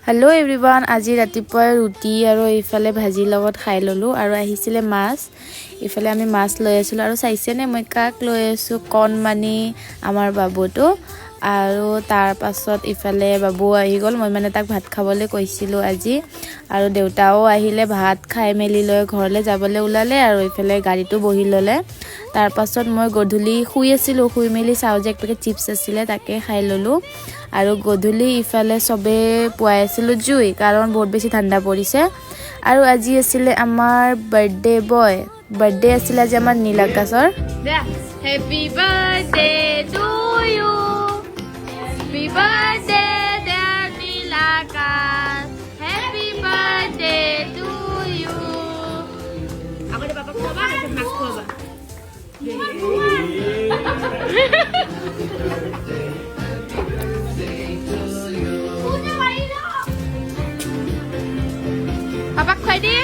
hello everyone आज रातिपुৱা ৰুটি আৰু ইফালে ভাজিৰ লগত খাই ললো আৰু আহিছিলে মাছ ইফালে আমি মাছ লৈ আছিলো আৰু চাইছেনে মই কাক লৈ আছো কণমানি আমাৰ বাবুটো আৰু তাৰ পাছত ইফালে বাবু আহি গল মই মানে তাক ভাত খাবলৈ কৈছিলো আজি আৰু দেউতাও আহিলে ভাত খাই মেলি লৈ ঘৰলৈ যাবলৈ ওলালে আৰু ইফালে গাড়ীটো বহি ললে তাৰ পাছত মই গধূলি শুই আছিলো শুই মেলি চাও যে একটা চিপস আছিল তাকে খাই ললো আৰু গধূলি ইফালে সবে পুৱাই আছিল জুই কাৰণ বহুত বেছি ঠাণ্ডা পৰিছে আৰু আজি আছিল আমাৰ বাৰ্থডে বয় বাৰ্থডে আছিল আজি আমাৰ নীলাকাশৰ happy birthday to you happy birthday dear Nilakash happy birthday to you আগতে বাবাক খোৱাবা আৰু মাক খোৱাবা Papak খুৱাই দিয়ে